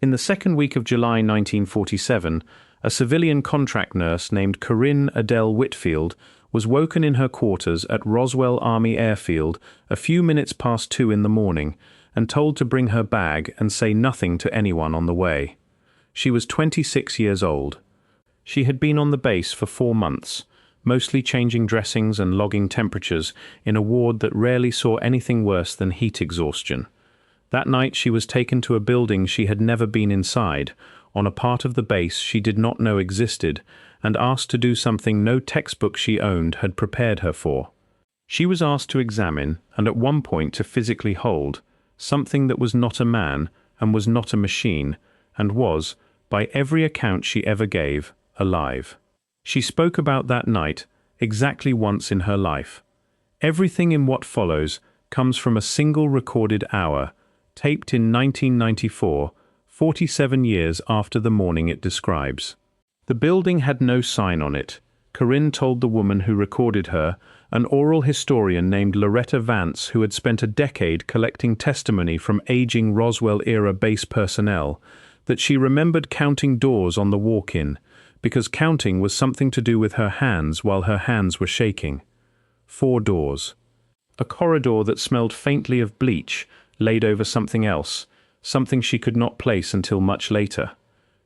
In the second week of July 1947, a civilian contract nurse named Corinne Adele Whitfield was woken in her quarters at Roswell Army Air Field a few minutes past 2 in the morning and told to bring her bag and say nothing to anyone on the way. She was 26 years old. She had been on the base for 4 months, mostly changing dressings and logging temperatures in a ward that rarely saw anything worse than heat exhaustion. That night she was taken to a building she had never been inside, on a part of the base she did not know existed, and asked to do something no textbook she owned had prepared her for. She was asked to examine, and at one point to physically hold, something that was not a man and was not a machine, and was, by every account she ever gave, alive. She spoke about that night exactly once in her life. Everything in what follows comes from a single recorded hour, taped in 1994, 47 years after the morning it describes. The building had no sign on it. Corinne told the woman who recorded her, an oral historian named Loretta Vance who had spent a decade collecting testimony from aging Roswell-era base personnel, that she remembered counting doors on the walk-in, because counting was something to do with her hands while her hands were shaking. 4 doors. A corridor that smelled faintly of bleach, laid over something else, something she could not place until much later.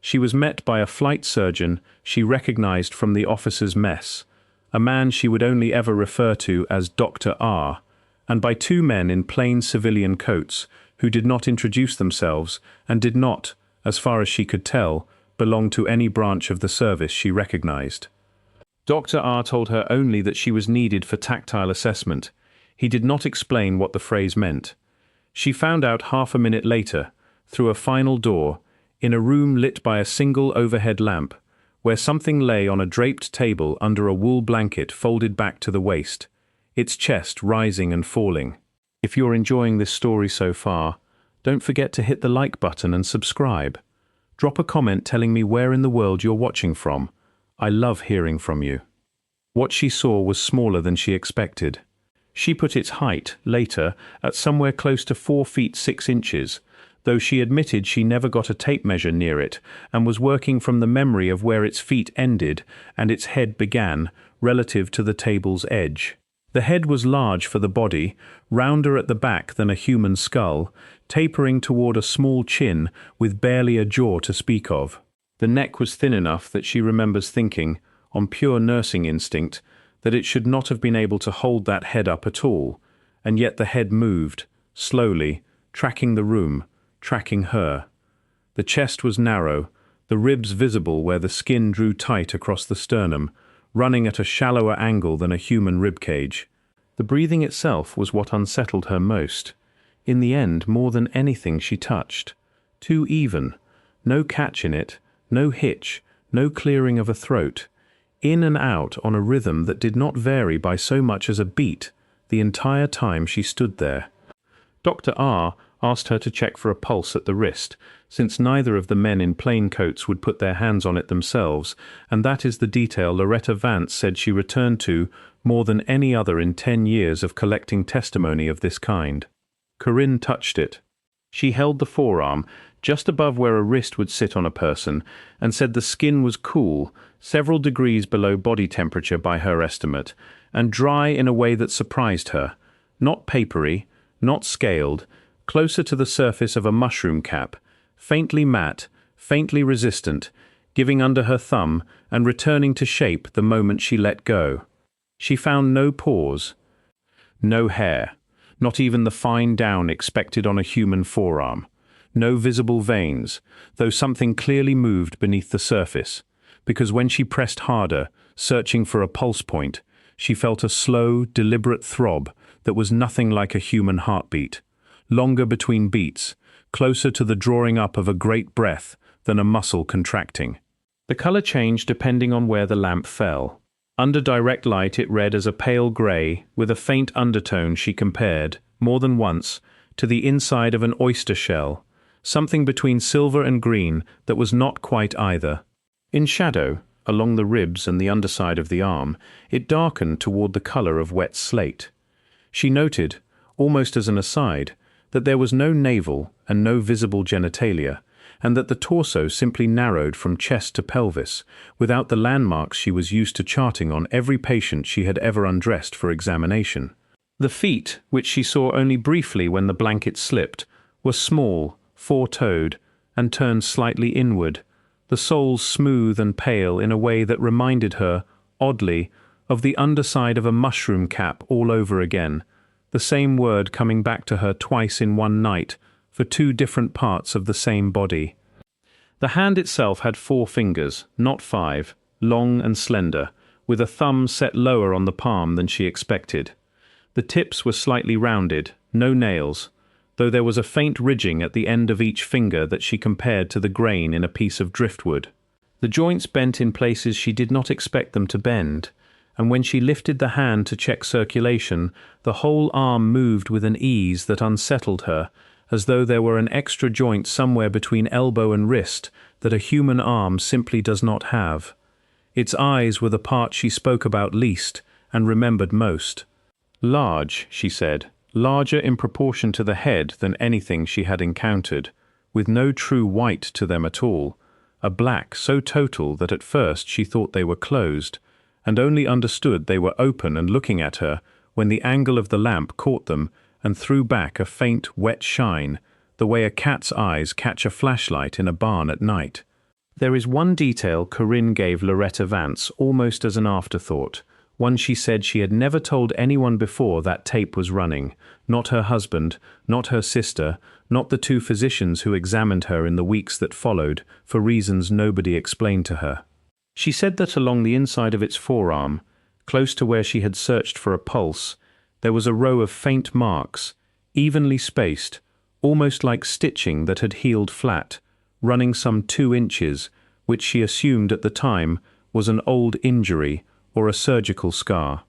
She was met by a flight surgeon she recognized from the officer's mess, a man she would only ever refer to as Dr. R, and by 2 men in plain civilian coats who did not introduce themselves and did not, as far as she could tell, belong to any branch of the service she recognized. Dr. R told her only that she was needed for tactile assessment. He did not explain what the phrase meant. She found out half a minute later, through a final door, in a room lit by a single overhead lamp, where something lay on a draped table under a wool blanket folded back to the waist, its chest rising and falling. If you're enjoying this story so far, don't forget to hit the like button and subscribe. Drop a comment telling me where in the world you're watching from. I love hearing from you. What she saw was smaller than she expected. She put its height, later, at somewhere close to 4 feet 6 inches, though she admitted she never got a tape measure near it and was working from the memory of where its feet ended and its head began, relative to the table's edge. The head was large for the body, rounder at the back than a human skull, tapering toward a small chin with barely a jaw to speak of. The neck was thin enough that she remembers thinking, on pure nursing instinct, that it should not have been able to hold that head up at all, and yet the head moved, slowly, tracking the room, tracking her. The chest was narrow, the ribs visible where the skin drew tight across the sternum, running at a shallower angle than a human ribcage. The breathing itself was what unsettled her most. In the end, more than anything she touched. Too even, no catch in it, no hitch, no clearing of a throat. In and out on a rhythm that did not vary by so much as a beat the entire time she stood there. Dr. R asked her to check for a pulse at the wrist, since neither of the men in plain coats would put their hands on it themselves, and that is the detail Loretta Vance said she returned to more than any other in 10 years of collecting testimony of this kind. Corinne touched it. She held the forearm, just above where a wrist would sit on a person, and said the skin was cool, several degrees below body temperature by her estimate, and dry in a way that surprised her. Not papery, not scaled, closer to the surface of a mushroom cap, faintly matte, faintly resistant, giving under her thumb and returning to shape the moment she let go. She found no pores, no hair, not even the fine down expected on a human forearm, no visible veins, though something clearly moved beneath the surface, because when she pressed harder, searching for a pulse point, she felt a slow, deliberate throb that was nothing like a human heartbeat, longer between beats, closer to the drawing up of a great breath than a muscle contracting. The color changed depending on where the lamp fell. Under direct light it read as a pale gray, with a faint undertone she compared, more than once, to the inside of an oyster shell, something between silver and green that was not quite either. In shadow, along the ribs and the underside of the arm, it darkened toward the color of wet slate. She noted, almost as an aside, that there was no navel and no visible genitalia, and that the torso simply narrowed from chest to pelvis, without the landmarks she was used to charting on every patient she had ever undressed for examination. The feet, which she saw only briefly when the blanket slipped, were small, four-toed, and turned slightly inward, the soles smooth and pale in a way that reminded her, oddly, of the underside of a mushroom cap all over again, the same word coming back to her twice in one night for two different parts of the same body. The hand itself had 4 fingers, not 5, long and slender, with a thumb set lower on the palm than she expected. The tips were slightly rounded, no nails, though there was a faint ridging at the end of each finger that she compared to the grain in a piece of driftwood. The joints bent in places she did not expect them to bend, and when she lifted the hand to check circulation, the whole arm moved with an ease that unsettled her, as though there were an extra joint somewhere between elbow and wrist that a human arm simply does not have. Its eyes were the part she spoke about least and remembered most. Large, she said, larger in proportion to the head than anything she had encountered, with no true white to them at all, a black so total that at first she thought they were closed, and only understood they were open and looking at her when the angle of the lamp caught them and threw back a faint, wet shine, the way a cat's eyes catch a flashlight in a barn at night. There is one detail Corinne gave Loretta Vance almost as an afterthought, one she said she had never told anyone before that tape was running, not her husband, not her sister, not the 2 physicians who examined her in the weeks that followed, for reasons nobody explained to her. She said that along the inside of its forearm, close to where she had searched for a pulse, there was a row of faint marks, evenly spaced, almost like stitching that had healed flat, running some 2 inches, which she assumed at the time was an old injury or a surgical scar.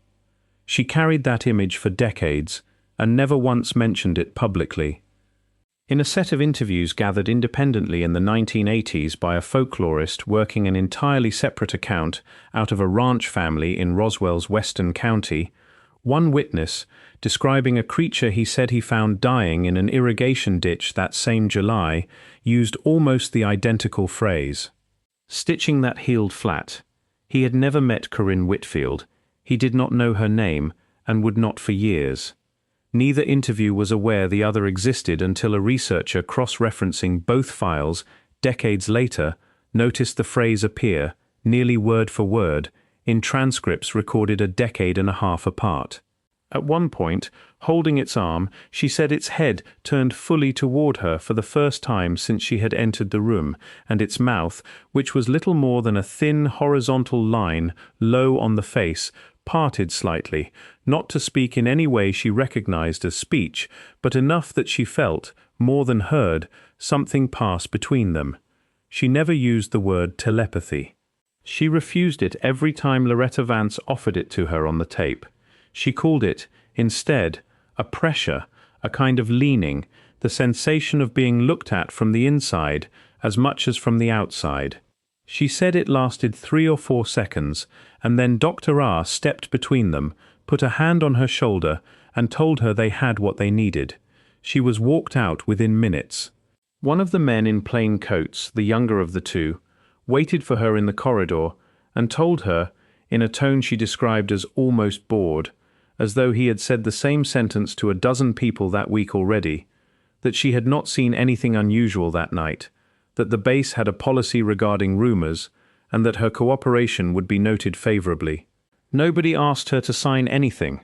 She carried that image for decades and never once mentioned it publicly. In a set of interviews gathered independently in the 1980s by a folklorist working an entirely separate account out of a ranch family in Roswell's Western County, one witness, describing a creature he said he found dying in an irrigation ditch that same July, used almost the identical phrase. Stitching that healed flat. He had never met Corinne Whitfield. He did not know her name, and would not for years. Neither interview was aware the other existed until a researcher cross-referencing both files, decades later, noticed the phrase appear, nearly word for word, in transcripts recorded a decade and a half apart. At one point, holding its arm, she said its head turned fully toward her for the first time since she had entered the room, and its mouth, which was little more than a thin horizontal line low on the face, parted slightly, not to speak in any way she recognized as speech, but enough that she felt, more than heard, something pass between them. She never used the word telepathy. She refused it every time Loretta Vance offered it to her on the tape. She called it, instead, a pressure, a kind of leaning, the sensation of being looked at from the inside as much as from the outside. She said it lasted 3 or 4 seconds, and then Dr. R stepped between them, put a hand on her shoulder, and told her they had what they needed. She was walked out within minutes. One of the men in plain coats, the younger of the 2, waited for her in the corridor and told her, in a tone she described as almost bored, as though he had said the same sentence to a dozen people that week already, that she had not seen anything unusual that night, that the base had a policy regarding rumors, and that her cooperation would be noted favorably. Nobody asked her to sign anything.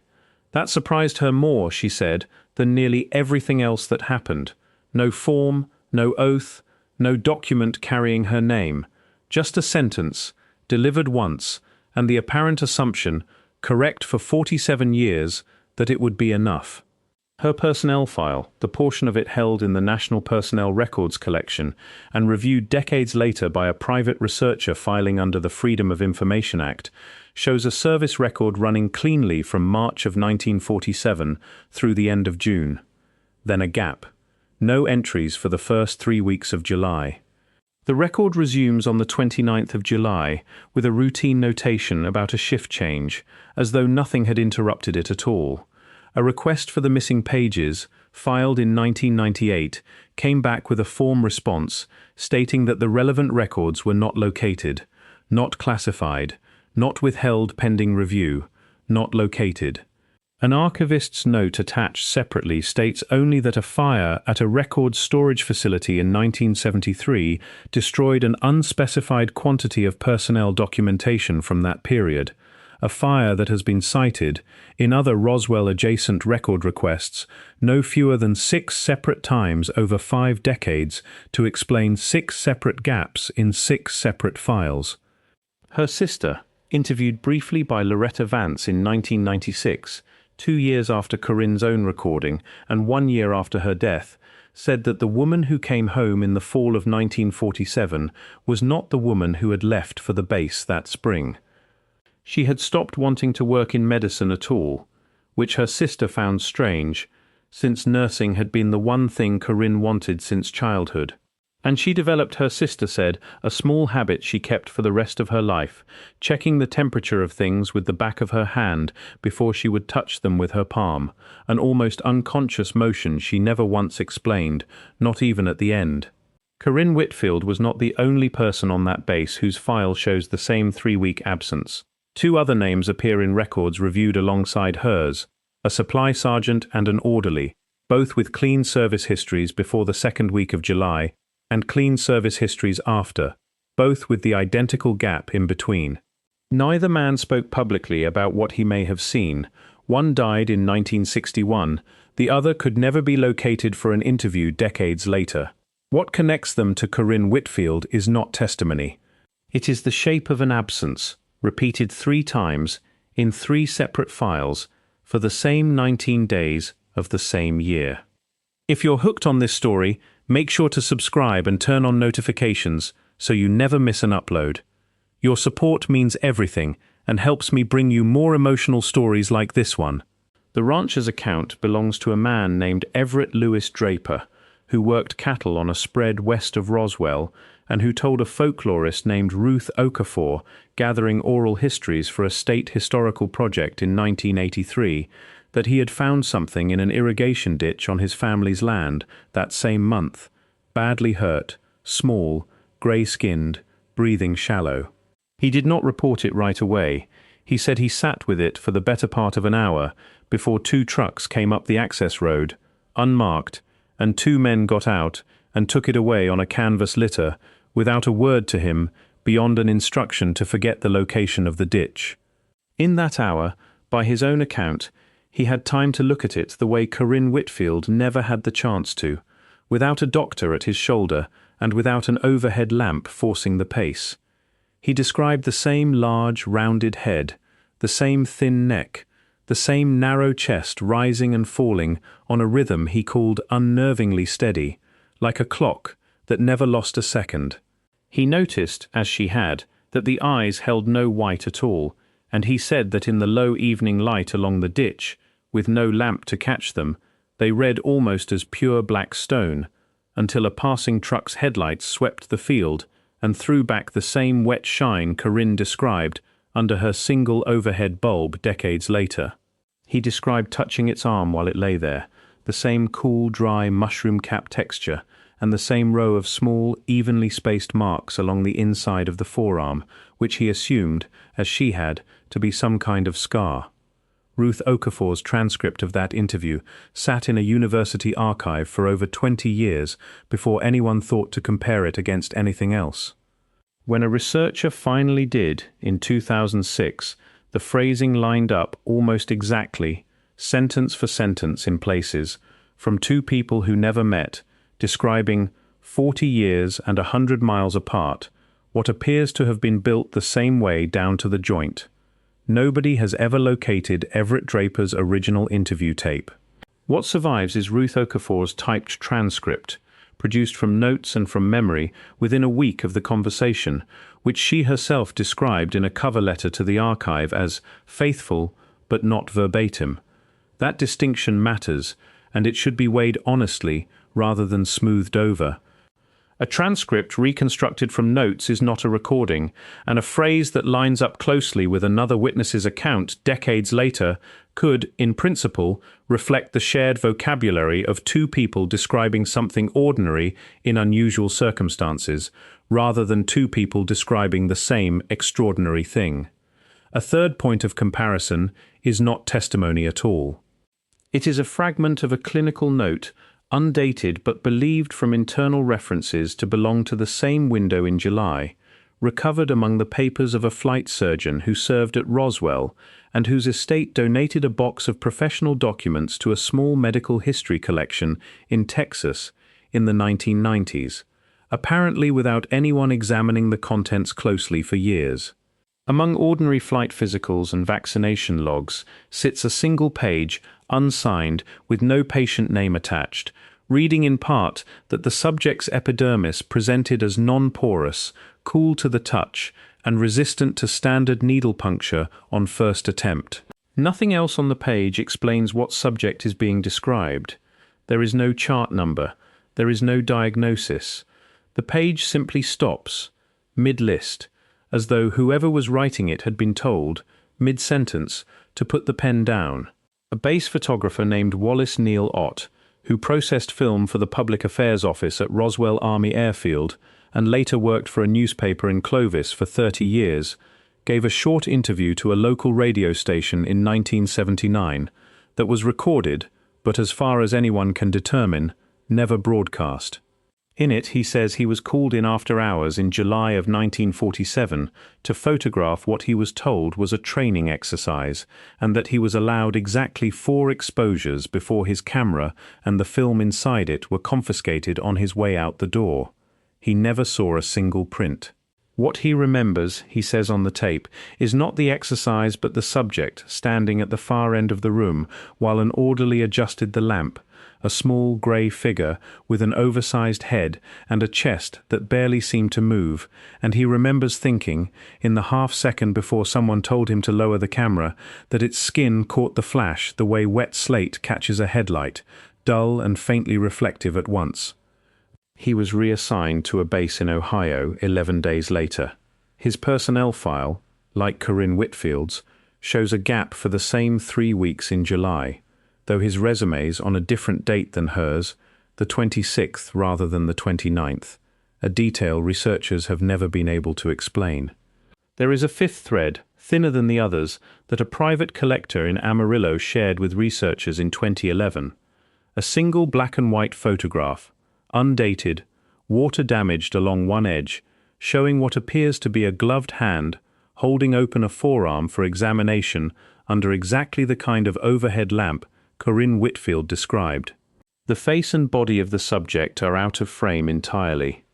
That surprised her more, she said, than nearly everything else that happened. No form, no oath, no document carrying her name. Just a sentence, delivered once, and the apparent assumption, correct for 47 years, that it would be enough. Her personnel file, the portion of it held in the National Personnel Records collection and reviewed decades later by a private researcher filing under the Freedom of Information Act, shows a service record running cleanly from March of 1947 through the end of June. Then a gap. No entries for the first 3 weeks of July. The record resumes on the 29th of July with a routine notation about a shift change, as though nothing had interrupted it at all. A request for the missing pages, filed in 1998, came back with a form response stating that the relevant records were not located, not classified, not withheld pending review, not located. An archivist's note attached separately states only that a fire at a record storage facility in 1973 destroyed an unspecified quantity of personnel documentation from that period, a fire that has been cited, in other Roswell-adjacent record requests, no fewer than 6 separate times over 5 decades to explain 6 separate gaps in 6 separate files. Her sister, interviewed briefly by Loretta Vance in 1996, 2 years after Corinne's own recording and 1 year after her death, said that the woman who came home in the fall of 1947 was not the woman who had left for the base that spring. She had stopped wanting to work in medicine at all, which her sister found strange, since nursing had been the one thing Corinne wanted since childhood. And she developed, her sister said, a small habit she kept for the rest of her life, checking the temperature of things with the back of her hand before she would touch them with her palm, an almost unconscious motion she never once explained, not even at the end. Corinne Whitfield was not the only person on that base whose file shows the same 3-week absence. 2 other names appear in records reviewed alongside hers, a supply sergeant and an orderly, both with clean service histories before the 2nd week of July, and clean service histories after, both with the identical gap in between. Neither man spoke publicly about what he may have seen. One died in 1961, the other could never be located for an interview decades later. What connects them to Corinne Whitfield is not testimony. It is the shape of an absence, repeated 3 times, in 3 separate files, for the same 19 days of the same year. If you're hooked on this story, make sure to subscribe and turn on notifications so you never miss an upload. Your support means everything and helps me bring you more emotional stories like this one. The rancher's account belongs to a man named Everett Louis Draper, who worked cattle on a spread west of Roswell and who told a folklorist named Ruth Okafor, gathering oral histories for a state historical project in 1983, that he had found something in an irrigation ditch on his family's land that same month, badly hurt, small, grey-skinned, breathing shallow. He did not report it right away. He said he sat with it for the better part of an hour before 2 trucks came up the access road, unmarked, and 2 men got out and took it away on a canvas litter without a word to him beyond an instruction to forget the location of the ditch. In that hour, by his own account, he had time to look at it the way Corinne Whitfield never had the chance to, without a doctor at his shoulder and without an overhead lamp forcing the pace. He described the same large, rounded head, the same thin neck, the same narrow chest rising and falling on a rhythm he called unnervingly steady, like a clock that never lost a second. He noticed, as she had, that the eyes held no white at all, and he said that in the low evening light along the ditch, with no lamp to catch them, they read almost as pure black stone, until a passing truck's headlights swept the field and threw back the same wet shine Corinne described under her single overhead bulb decades later. He described touching its arm while it lay there, the same cool, dry, mushroom-cap texture, and the same row of small, evenly spaced marks along the inside of the forearm, which he assumed, as she had, to be some kind of scar. Ruth Okafor's transcript of that interview sat in a university archive for over 20 years before anyone thought to compare it against anything else. When a researcher finally did, in 2006, the phrasing lined up almost exactly, sentence for sentence in places, from 2 people who never met, describing 40 years and 100 miles apart, what appears to have been built the same way down to the joint. Nobody has ever located Everett Draper's original interview tape. What survives is Ruth Okafor's typed transcript, produced from notes and from memory within a week of the conversation, which she herself described in a cover letter to the archive as faithful but not verbatim. That distinction matters, and it should be weighed honestly rather than smoothed over. A transcript reconstructed from notes is not a recording, and a phrase that lines up closely with another witness's account decades later could, in principle, reflect the shared vocabulary of two people describing something ordinary in unusual circumstances, rather than two people describing the same extraordinary thing. A third point of comparison is not testimony at all. It is a fragment of a clinical note, undated but believed from internal references to belong to the same window in July, recovered among the papers of a flight surgeon who served at Roswell and whose estate donated a box of professional documents to a small medical history collection in Texas in the 1990s, apparently without anyone examining the contents closely for years. Among ordinary flight physicals and vaccination logs sits a single page, unsigned, with no patient name attached, reading in part that the subject's epidermis presented as non-porous, cool to the touch, and resistant to standard needle puncture on first attempt. Nothing else on the page explains what subject is being described. There is no chart number. There is no diagnosis. The page simply stops, mid-list, as though whoever was writing it had been told, mid-sentence, to put the pen down. A base photographer named Wallace Neal Ott, who processed film for the Public Affairs Office at Roswell Army Air Field and later worked for a newspaper in Clovis for 30 years, gave a short interview to a local radio station in 1979 that was recorded, but as far as anyone can determine, never broadcast. In it, he says he was called in after hours in July of 1947 to photograph what he was told was a training exercise, and that he was allowed exactly 4 exposures before his camera and the film inside it were confiscated on his way out the door. He never saw a single print. What he remembers, he says on the tape, is not the exercise but the subject standing at the far end of the room while an orderly adjusted the lamp, a small grey figure with an oversized head and a chest that barely seemed to move, and he remembers thinking, in the half-second before someone told him to lower the camera, that its skin caught the flash the way wet slate catches a headlight, dull and faintly reflective at once. He was reassigned to a base in Ohio 11 days later. His personnel file, like Corinne Whitfield's, shows a gap for the same 3 weeks in July, though his resume's on a different date than hers, the 26th rather than the 29th, a detail researchers have never been able to explain. There is a fifth thread, thinner than the others, that a private collector in Amarillo shared with researchers in 2011. A single black and white photograph, undated, water-damaged along one edge, showing what appears to be a gloved hand holding open a forearm for examination under exactly the kind of overhead lamp Corinne Whitfield described. The face and body of the subject are out of frame entirely.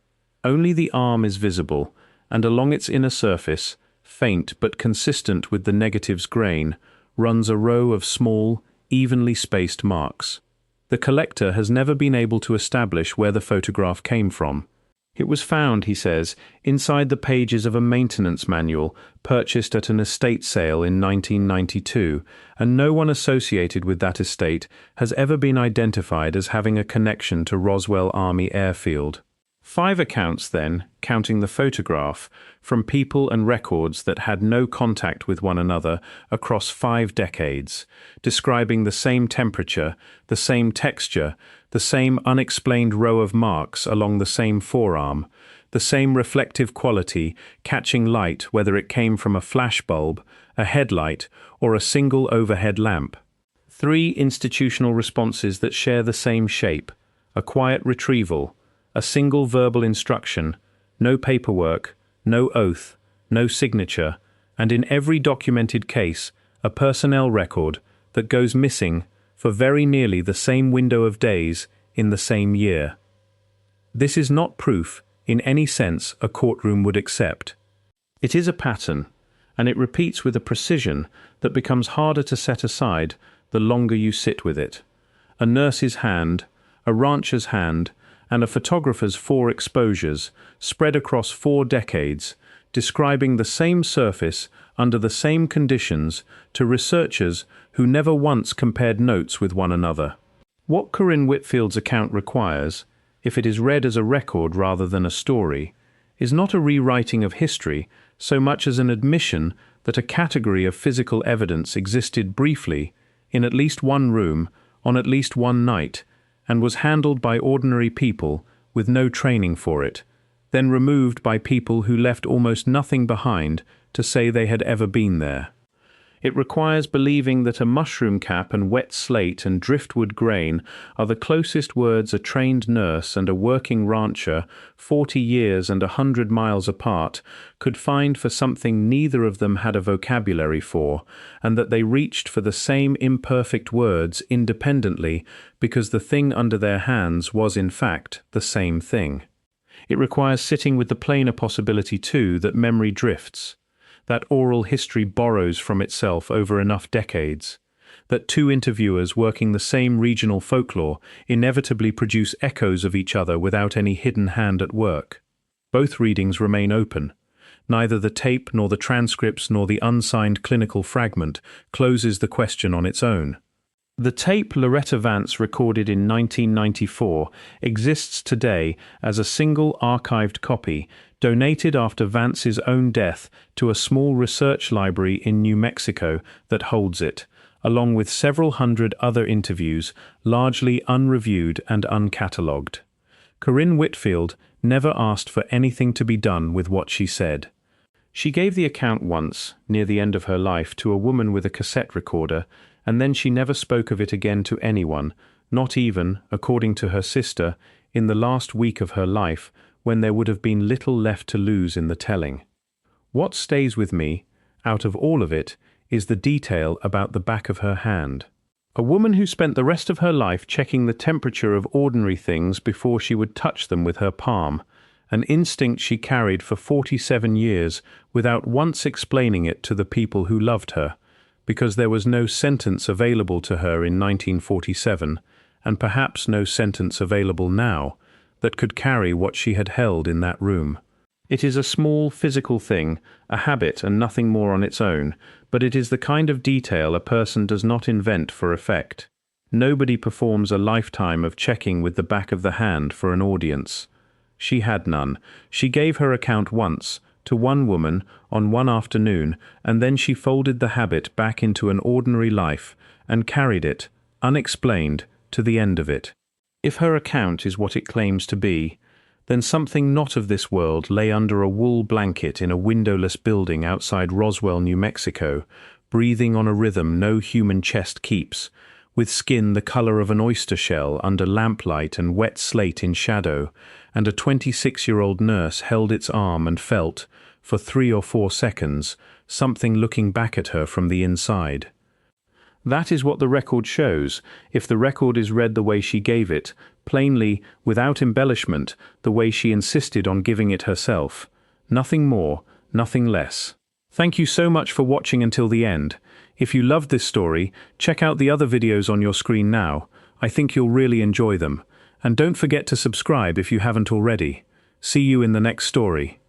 Only the arm is visible, and along its inner surface, faint but consistent with the negative's grain, runs a row of small, evenly spaced marks. The collector has never been able to establish where the photograph came from. It was found, he says, inside the pages of a maintenance manual purchased at an estate sale in 1992, and no one associated with that estate has ever been identified as having a connection to Roswell Army Air Field. 5 accounts, then, counting the photograph, from people and records that had no contact with one another across 5 decades, describing the same temperature, the same texture, the same unexplained row of marks along the same forearm, the same reflective quality, catching light whether it came from a flash bulb, a headlight, or a single overhead lamp. 3 institutional responses that share the same shape, a quiet retrieval, a single verbal instruction, no paperwork, no oath, no signature, and in every documented case, a personnel record that goes missing for very nearly the same window of days in the same year. This is not proof, in any sense, a courtroom would accept. It is a pattern, and it repeats with a precision that becomes harder to set aside the longer you sit with it. A nurse's hand, a rancher's hand, and a photographer's 4 exposures, spread across 4 decades, describing the same surface under the same conditions to researchers who never once compared notes with one another. What Corinne Whitfield's account requires, if it is read as a record rather than a story, is not a rewriting of history so much as an admission that a category of physical evidence existed briefly in at least one room, on at least one night, and was handled by ordinary people with no training for it, then removed by people who left almost nothing behind to say they had ever been there. It requires believing that a mushroom cap and wet slate and driftwood grain are the closest words a trained nurse and a working rancher, 40 years and 100 miles apart, could find for something neither of them had a vocabulary for, and that they reached for the same imperfect words independently because the thing under their hands was in fact the same thing. It requires sitting with the plainer possibility too that memory drifts, that oral history borrows from itself over enough decades, that two interviewers working the same regional folklore inevitably produce echoes of each other without any hidden hand at work. Both readings remain open. Neither the tape nor the transcripts nor the unsigned clinical fragment closes the question on its own. The tape Loretta Vance recorded in 1994 exists today as a single archived copy, donated after Vance's own death to a small research library in New Mexico that holds it, along with several hundred other interviews, largely unreviewed and uncatalogued. Corinne Whitfield never asked for anything to be done with what she said. She gave the account once, near the end of her life, to a woman with a cassette recorder, and then she never spoke of it again to anyone, not even, according to her sister, in the last week of her life, when there would have been little left to lose in the telling. What stays with me, out of all of it, is the detail about the back of her hand. A woman who spent the rest of her life checking the temperature of ordinary things before she would touch them with her palm, an instinct she carried for 47 years without once explaining it to the people who loved her, because there was no sentence available to her in 1947, and perhaps no sentence available now, that could carry what she had held in that room. It is a small physical thing, a habit and nothing more on its own, but it is the kind of detail a person does not invent for effect. Nobody performs a lifetime of checking with the back of the hand for an audience. She had none. She gave her account once, to one woman, on one afternoon, and then she folded the habit back into an ordinary life and carried it, unexplained, to the end of it. If her account is what it claims to be, then something not of this world lay under a wool blanket in a windowless building outside Roswell, New Mexico, breathing on a rhythm no human chest keeps, with skin the color of an oyster shell under lamplight and wet slate in shadow, and a 26-year-old nurse held its arm and felt, for 3 or 4 seconds, something looking back at her from the inside. That is what the record shows, if the record is read the way she gave it, plainly, without embellishment, the way she insisted on giving it herself. Nothing more, nothing less. Thank you so much for watching until the end. If you loved this story, check out the other videos on your screen now. I think you'll really enjoy them. And don't forget to subscribe if you haven't already. See you in the next story.